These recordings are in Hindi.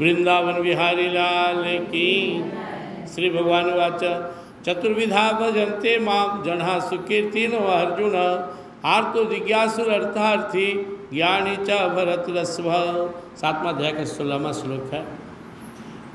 वृंदावन बिहारी लाल की। श्री भगवान वाच चतुर्विधा भजन्ते मां जनाः सुकीर्तिनो अर्जुन आर्तो जिज्ञासुरर्थार्थी ज्ञानी च भरतरस्व। 7वां अध्याय का 16वां श्लोक है।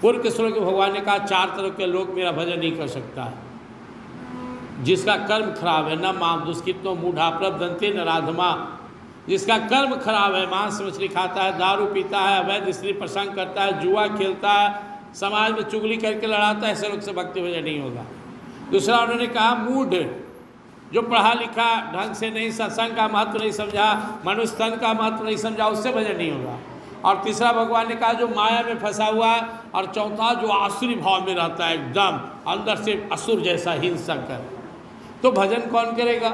पूर्व के श्लोक में भगवान ने कहा 4 तरह के लोग मेरा भजन नहीं कर सकता है। जिसका कर्म खराब है, न माम दुष्कृतो मूढ़ा प्रबदंते न राधमा। जिसका कर्म खराब है, मांस मछली खाता है, दारू पीता है, अवैध स्त्री प्रसंग करता है, जुआ खेलता है, समाज में चुगली करके लड़ाता है, ऐसे लोग से भक्ति भजन नहीं होगा। दूसरा उन्होंने कहा मूढ़, जो पढ़ा लिखा ढंग से नहीं, सत्संग का महत्व नहीं समझा, मनुष्य तन का महत्व नहीं समझा, उससे भजन नहीं होगा। और तीसरा भगवान ने कहा जो माया में फंसा हुआ है। और चौथा जो आसुरी भाव में रहता है, एकदम अंदर से असुर जैसा हिंसक है, तो भजन कौन करेगा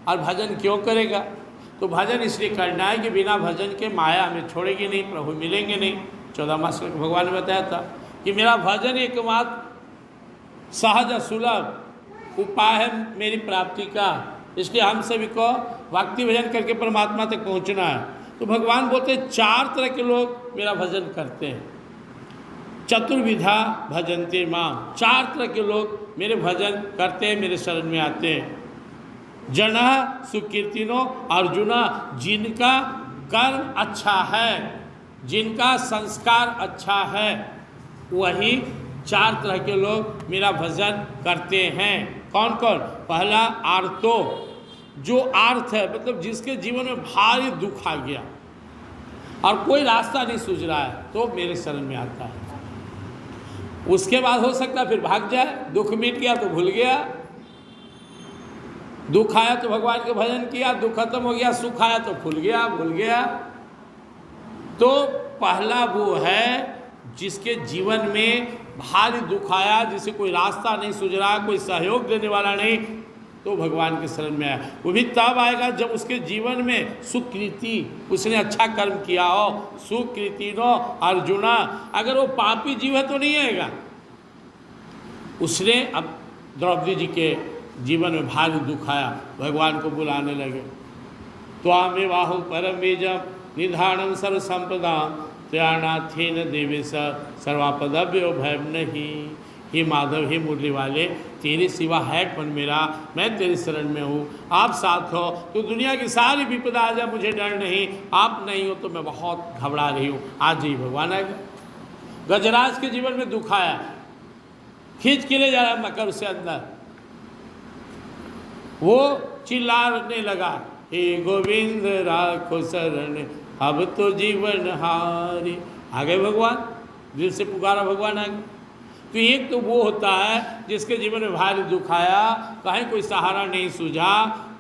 और भजन क्यों करेगा? तो भजन इसलिए करना है कि बिना भजन के माया हमें छोड़ेगी नहीं, प्रभु मिलेंगे नहीं। 14वां श्लोक भगवान ने बताया था कि मेरा भजन एकमात्र सहज सुलभ उपाय है मेरी प्राप्ति का, इसलिए हम सभी को भक्ति भजन करके परमात्मा तक पहुंचना है। तो भगवान बोलते 4 तरह के लोग मेरा भजन करते हैं। चतुर्विधा भजन्ते माम, 4 तरह के लोग मेरे भजन करते हैं, मेरे शरण में आते हैं। जना सुकीर्तिनो अर्जुना, जिनका कर्म अच्छा है, जिनका संस्कार अच्छा है, वही 4 तरह के लोग मेरा भजन करते हैं। कौन कौन? पहला आर्तो, जो आर्थ है, मतलब जिसके जीवन में भारी दुख आ गया और कोई रास्ता नहीं सूझ रहा है, तो मेरे शरण में आता है। उसके बाद हो सकता है फिर भाग जाए, दुख मिट गया तो भूल गया, दुख आया तो भगवान के भजन किया, दुख खत्म हो गया, सुख आया तो भूल गया। तो पहला वो है जिसके जीवन में भारी दुख आया, जिसे कोई रास्ता नहीं सूझ रहा, कोई सहयोग देने वाला नहीं, तो भगवान के शरण में आया। वो भी तब आएगा जब उसके जीवन में सुकृति, उसने अच्छा कर्म किया हो। सुकृति नो अर्जुना, अगर वो पापी जीव है तो नहीं आएगा। उसने अब द्रौपदी जी के जीवन में भारी दुख आया, भगवान को बुलाने लगे। त्वामे बाहु परम बीजम निधानम सर्व संपदा त्यानाथेन देवेश सर्वापदव्यो भयम नहीं। हे माधव, हे मुरली वाले, तेरे सिवा है कौन मेरा, मैं तेरे शरण में हूँ, आप साथ हो तो दुनिया की सारी विपदा आ जाए, मुझे डर नहीं, आप नहीं हो तो मैं बहुत घबरा रही हूँ। आज ही भगवान आएगा। गजराज के जीवन में दुख आया, खींच के ले जा रहा मकर से अंदर, वो चिल्लाने लगा, हे गोविंद राखो शरण अब तो जीवन हारी। आ गए भगवान, दिल से पुकारा, भगवान आ गए। तो एक तो वो होता है जिसके जीवन में भारी दुख आया, कहीं कोई सहारा नहीं सूझा,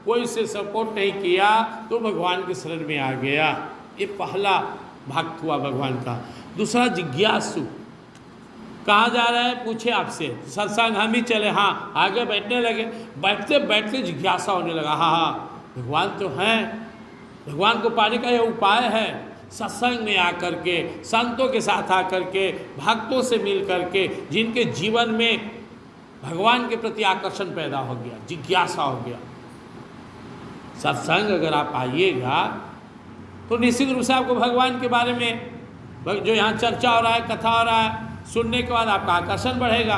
कोई से सपोर्ट नहीं किया, तो भगवान के शरण में आ गया। ये पहला भक्त हुआ भगवान का। दूसरा जिज्ञासु, कहाँ जा रहे हैं पूछे आपसे, सत्संग हम ही चले, हाँ आगे बैठने लगे, बैठते बैठते जिज्ञासा होने लगा, हाँ भगवान तो हैं, भगवान को पाने का यह उपाय है। सत्संग में आकर के, संतों के साथ आकर के, भक्तों से मिल करके, जिनके जीवन में भगवान के प्रति आकर्षण पैदा हो गया, जिज्ञासा हो गया। सत्संग अगर आप आइएगा तो निश्चित रूप से आपको भगवान के बारे में जो यहाँ चर्चा हो रहा है, कथा हो रहा है, सुनने के बाद आपका आकर्षण बढ़ेगा।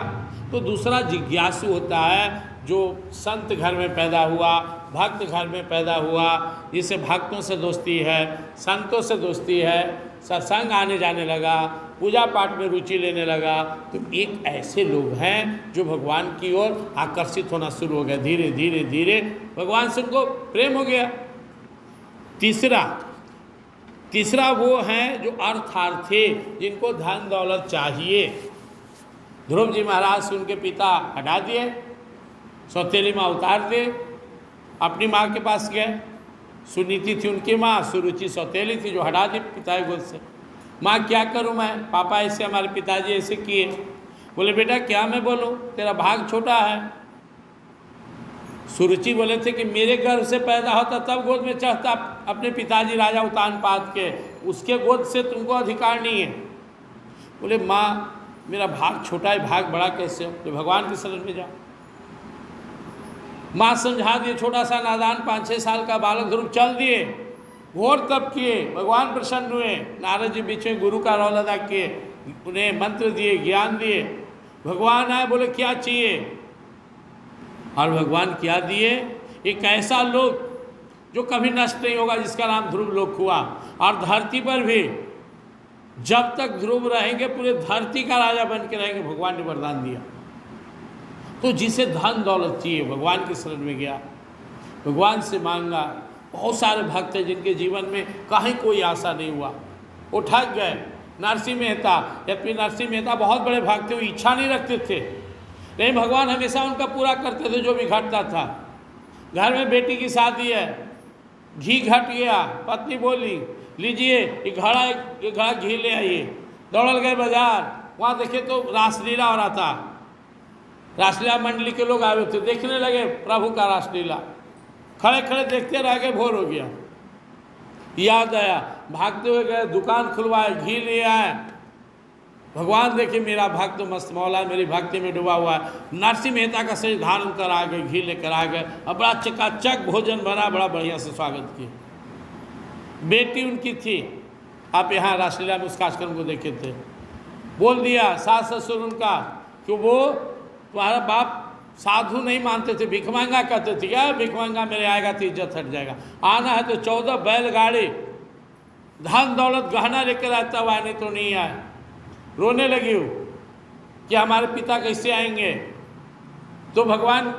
तो दूसरा जिज्ञासु होता है जो संत घर में पैदा हुआ, भक्त घर में पैदा हुआ, जिसे भक्तों से दोस्ती है, संतों से दोस्ती है, सत्संग आने जाने लगा, पूजा पाठ में रुचि लेने लगा। तो एक ऐसे लोग हैं जो भगवान की ओर आकर्षित होना शुरू हो गया, धीरे धीरे धीरे भगवान से उनको प्रेम हो गया। तीसरा वो हैं जो अर्थार्थी, जिनको धन दौलत चाहिए। ध्रुव जी महाराज से उनके पिता हटा दिए, सौतेली माँ उतार दे, अपनी माँ के पास गए। सुनीति थी उनकी माँ, सुरुचि सौतेली थी जो हटा दी पिता के गोद से। माँ क्या करूँ मैं, पापा ऐसे, हमारे पिताजी ऐसे किए। बोले बेटा क्या मैं बोलूँ, तेरा भाग छोटा है। सुरुचि बोले थे कि मेरे गर्भ से पैदा होता तब गोद में चढ़ता अपने पिताजी राजा उतानपाद के, उसके गोद से तुमको अधिकार नहीं है। बोले माँ मेरा भाग छोटा है, भाग बड़ा कैसे हो, तो भगवान के शरण में जाओ। माँ समझा दिए, छोटा सा नादान 5-6 साल का बालक ध्रुव चल दिए, घोर तप किए, भगवान प्रसन्न हुए, नारद जी बीच में गुरु का रोल अदा किए, उन्हें मंत्र दिए, ज्ञान दिए। भगवान आए, बोले क्या चाहिए, और भगवान क्या दिए, एक ऐसा लोक जो कभी नष्ट नहीं होगा, जिसका नाम ध्रुव लोक हुआ। और धरती पर भी जब तक ध्रुव रहेंगे पूरे धरती का राजा बन के रहेंगे, भगवान ने वरदान दिया। तो जिसे धन दौलत चाहिए भगवान की शरण में गया, भगवान से मांगा। बहुत सारे भक्त हैं जिनके जीवन में कहीं कोई आशा नहीं हुआ, वो ठग गए। नरसिंह मेहता, यद्यपि नरसिंह मेहता बहुत बड़े भक्त थे, वो इच्छा नहीं रखते थे, लेकिन भगवान हमेशा उनका पूरा करते थे जो भी घटता था। घर में बेटी की शादी है, घी घट गया, पत्नी बोली लीजिए एक घड़ा घी ले आइए। दौड़ गए बाजार, वहाँ देखे तो रासलीला हो रहा था। रासलीला मंडली के लोग आए थे, देखने लगे प्रभु का रासलीला। खड़े खड़े देखते रह गए, भोर हो गया। याद आया, भागते हुए गए, दुकान खुलवाए, घी ले आए। भगवान देखे मेरा भक्त मस्त मौला मेरी भक्ति में डूबा हुआ है। नरसिंह मेहता का शरीर धारण कर आ गए, घी लेकर आ गए, और बड़ा चकाचक भोजन बना, बड़ा बढ़िया से स्वागत किए। बेटी उनकी थी, आप यहाँ रासलीला में उस कार्यक्रम को देखे थे। बोल दिया सास ससुर उनका कि वो तुम्हारा बाप साधु नहीं मानते थे, भिख मांगा कहते थे। क्या भिख मांगा मेरे आएगा तो इज्जत हट जाएगा, आना है तो 14 बैलगाड़ी धन दौलत गहना लेकर आता हुआ, नहीं तो नहीं आए। रोने लगी हूँ कि हमारे पिता कैसे आएंगे। तो भगवान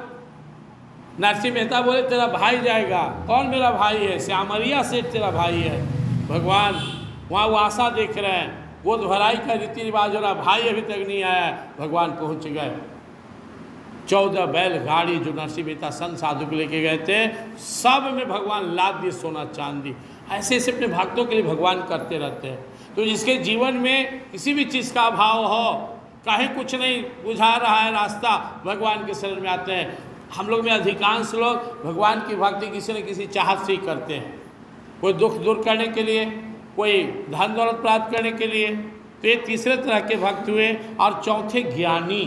नरसिंह मेहता बोले तेरा भाई जाएगा। कौन मेरा भाई है? श्यामरिया सेठ तेरा भाई है। भगवान वहाँ वो आशा देख रहे हैं, गोद भराई का रीति रिवाज हो रहा, भाई अभी तक नहीं आया। भगवान पहुँच गए। 14 बैल गाड़ी जो नरसिंह मेहता संत साधु को लेके गए थे, सब में भगवान लाद दिए सोना चांदी। ऐसे ऐसे अपने भक्तों के लिए भगवान करते रहते हैं। तो जिसके जीवन में किसी भी चीज़ का अभाव हो, कहीं कुछ नहीं बुझा रहा है रास्ता, भगवान के शरण में आते हैं। हम लोग में अधिकांश लोग भगवान की भक्ति किसी न किसी चाहत से ही करते हैं, कोई दुख दूर करने के लिए, कोई धन दौलत प्राप्त करने के लिए। तो ये तीसरे तरह के भक्त हुए। और चौथे ज्ञानी।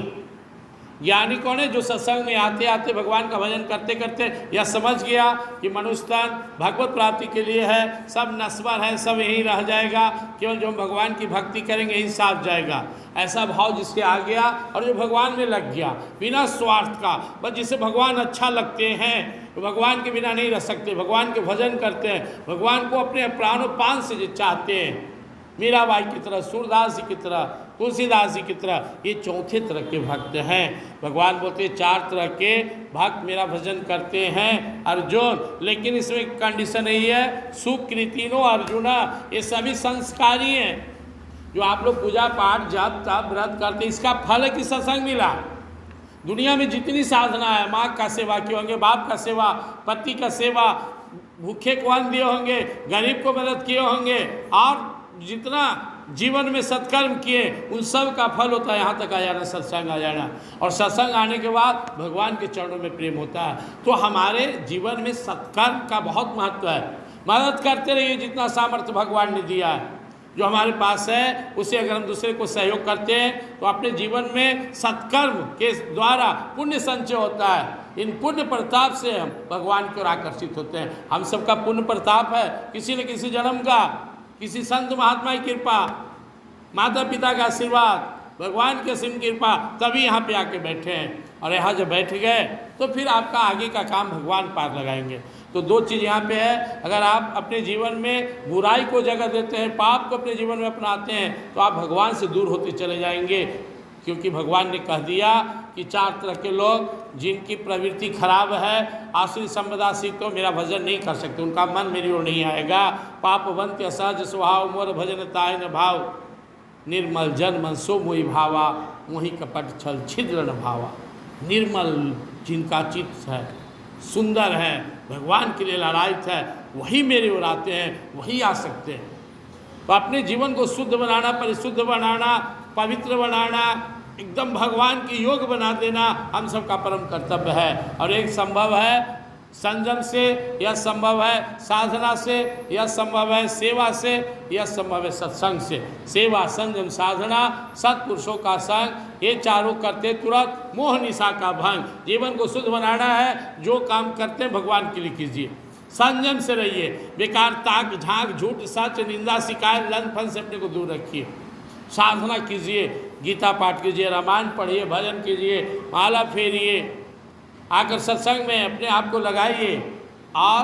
ज्ञानी कौन है? जो सत्संग में आते आते भगवान का भजन करते करते यह समझ गया कि मनुष्य तन भगवत प्राप्ति के लिए है, सब नश्वर है, सब यहीं रह जाएगा, केवल जो हम भगवान की भक्ति करेंगे यही साथ जाएगा। ऐसा भाव जिसके आ गया और जो भगवान में लग गया बिना स्वार्थ का, बस जिसे भगवान अच्छा लगते हैं, तो भगवान के बिना नहीं रह सकते, भगवान के भजन करते हैं, भगवान को अपने प्राणोपान से जो चाहते हैं, मीराबाई की तरह, सूरदास जी की तरह, तुलसीदास जी की तरह, ये चौथे तरह के भक्त हैं। भगवान बोलते हैं 4 तरह के भक्त मेरा भजन करते हैं अर्जुन। लेकिन इसमें कंडीशन यही है, सुकृतिनो अर्जुना, ये सभी संस्कारी हैं। जो आप लोग पूजा पाठ जाप ताप व्रत करते, इसका फल है कि सत्संग मिला। दुनिया में जितनी साधना है, माँ का सेवा किए होंगे, बाप का सेवा, पति का सेवा, भूखे को अन्न दिए होंगे, गरीब को मदद किए होंगे, और जितना जीवन में सत्कर्म किए उन सब का फल होता है यहाँ तक आ जाना, सत्संग आ जाना। और सत्संग आने के बाद भगवान के चरणों में प्रेम होता है। तो हमारे जीवन में सत्कर्म का बहुत महत्व है। मदद करते रहिए जितना सामर्थ्य भगवान ने दिया है, जो हमारे पास है उसे अगर हम दूसरे को सहयोग करते हैं तो अपने जीवन में सत्कर्म के द्वारा पुण्य संचय होता है। इन पुण्य प्रताप से हम भगवान की ओर आकर्षित होते हैं। हम सबका पुण्य प्रताप है, किसी न किसी जन्म का, किसी संत महात्मा की कृपा, माता पिता का आशीर्वाद, भगवान की असीम कृपा, तभी यहाँ पे आके बैठे हैं। और यहाँ जब बैठ गए तो फिर आपका आगे का काम भगवान पार लगाएंगे। तो 2 चीज़ यहाँ पे है, अगर आप अपने जीवन में बुराई को जगह देते हैं, पाप को अपने जीवन में अपनाते हैं, तो आप भगवान से दूर होते चले जाएंगे। क्योंकि भगवान ने कह दिया कि 4 तरह के लोग जिनकी प्रवृत्ति खराब है, आसुरी संपदा से तो मेरा भजन नहीं कर सकते, उनका मन मेरी ओर नहीं आएगा। पापवंत असहज स्वभाव मोर भजन ताय न भाव, निर्मल जन मन सो मोहि भावा, मोहि कपट छल छिद्र न भावा। निर्मल जिनका चित्त है, सुंदर है, भगवान के लिए ललायित है, वही मेरे ओर आते हैं, वही आ सकते हैं। तो अपने जीवन को शुद्ध बनाना, परिशुद्ध बनाना, पवित्र बनाना, एकदम भगवान की योग बना देना हम सबका परम कर्तव्य है। और एक संभव है संयम से, यह संभव है साधना से, यह संभव है सेवा से, यह संभव है सत्संग से। सेवा, संयम, साधना, सत्पुरुषों का संग, ये चारों करते तुरंत मोह निशा का भंग। जीवन को शुद्ध बनाना है, जो काम करते हैं भगवान के लिए कीजिए, संयम से रहिए, बेकार ताक झांक झूठ सच निंदा शिकायत लन फन से अपने को दूर रखिए। साधना कीजिए, गीता पाठ कीजिए, रामायण पढ़िए, भजन कीजिए, माला फेरिए, आकर सत्संग में अपने आप को लगाइए और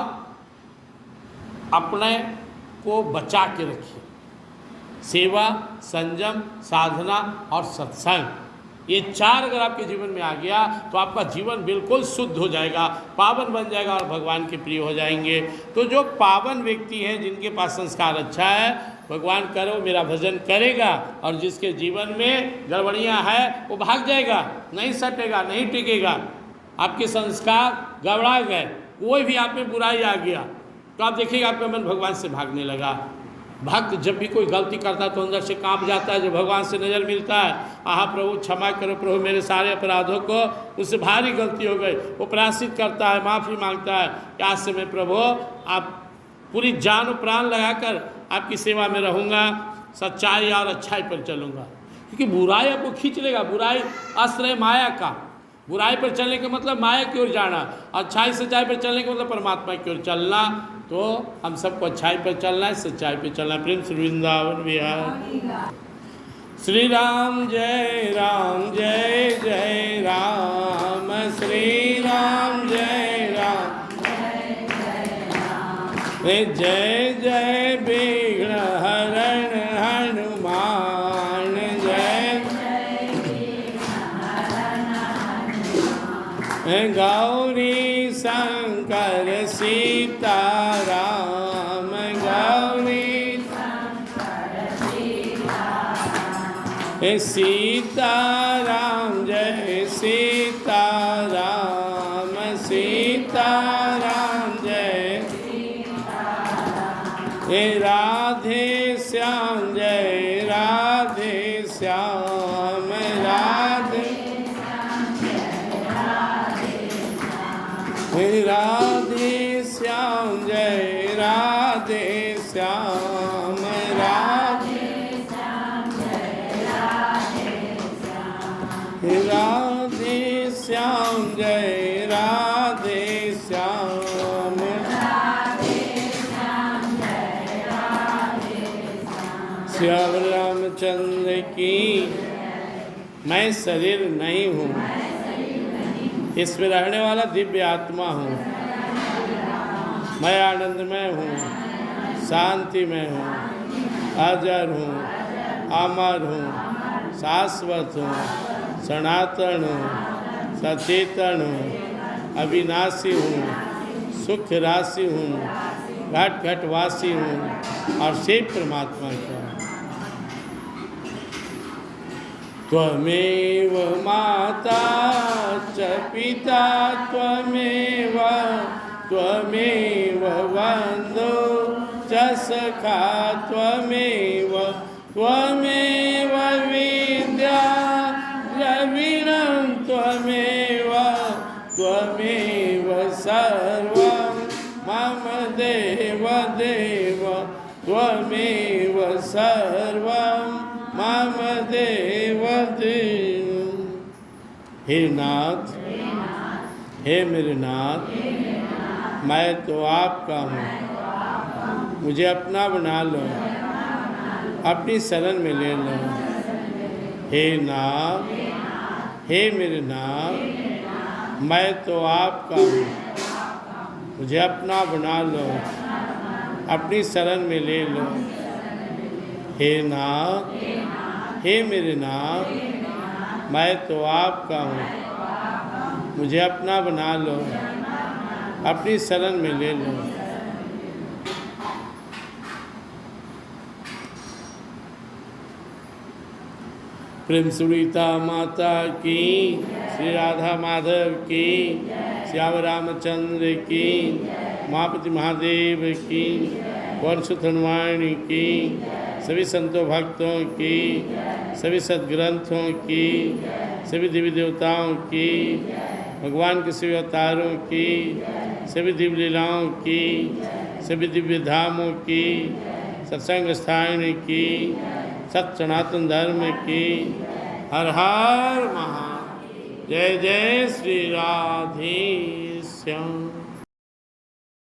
अपने को बचा के रखिए। सेवा, संयम, साधना और सत्संग, ये 4 अगर आपके जीवन में आ गया तो आपका जीवन बिल्कुल शुद्ध हो जाएगा, पावन बन जाएगा और भगवान के प्रिय हो जाएंगे। तो जो पावन व्यक्ति हैं, जिनके पास संस्कार अच्छा है, भगवान करो मेरा भजन करेगा, और जिसके जीवन में गड़बड़ियाँ हैं वो भाग जाएगा, नहीं सटेगा, नहीं टिकेगा। आपके संस्कार गड़बड़ा गए, कोई भी आप में बुराई आ गया तो आप देखिएगा आपका मन भगवान से भागने लगा। भक्त जब भी कोई गलती करता है तो अंदर से कांप जाता है, जब भगवान से नज़र मिलता है, आहा प्रभु क्षमा करो प्रभु मेरे सारे अपराधों को, उससे भारी गलती हो गई, वो प्रायश्चित करता है, माफ़ी मांगता है कि आज से मैं प्रभु आप पूरी जान और प्राण लगाकर आपकी सेवा में रहूँगा, सच्चाई और अच्छाई पर चलूँगा। क्योंकि बुराई आपको खींच लेगा, बुराई अस्त्र है माया का। बुराई पर चलने का मतलब माया की ओर जाना, अच्छाई सच्चाई पर चलने का मतलब परमात्मा की ओर चलना। तो हम सबको अच्छाई पर चलना है, सच्चाई पर चलना है। प्रेम श्री वृंदावन विहार। श्री राम जय जय राम, श्री राम जय राम, जय जय विघ्न हरण हनुमान, जय गौरी शंकर सीताराम, गौरी सीताराम, जय सीताराम, सीताराम जय, राधे श्याम जय राधे श्याम, राधे राधे श्याम जय राधे श्याम, राधे राधे श्याम जय राधे श्याम, श्याम रामचंद्र की। मैं शरीर नहीं हूँ, इसमें रहने वाला दिव्य आत्मा हूँ। मैं आनंदमय हूँ, शांति में हूँ, अजर हूँ, अमर हूँ, शाश्वत हूँ, सनातन हूँ, सचेतन हूँ, अविनाशी हूँ, सुख राशि हूँ, घट घट वासी हूँ और शिव परमात्मा का। त्वमेव माता च पिता त्वमेव, त्वमेव बन्धो च सखा त्वमेव, त्वमेव विद्या द्रविणं त्वमेव, त्वमेव सर्वं मम देव देव, त्वमेव सर्वं मम देव देव। हे नाथ, हे मेरे नाथ, मैं तो आपका हूँ, मुझे अपना बना लो, अपनी शरण में ले लो। हे नाथ, हे मेरे नाथ, मैं तो आपका हूँ, मुझे अपना बना लो, अपनी शरण में ले लो। हे नाथ, हे मेरे नाथ, मैं तो आपका हूँ, मुझे अपना बना लो, अपनी शरण में ले लो। प्रेम सुरीता माता की, श्री राधा माधव की, श्याम रामचंद्र की, महापति महादेव की, वंशुत हनुमान की, सभी संतों भक्तों की, सभी सद्ग्रंथों की, सभी देवी देवताओं की, भगवान के सभी अवतारों की, सभी दिव्य लीलाओं की, सभी दिव्य धामों की, सत्संग स्थान की, सत्य सनातन धर्म की। हर हर महादेव। जय जय श्री राधे श्याम।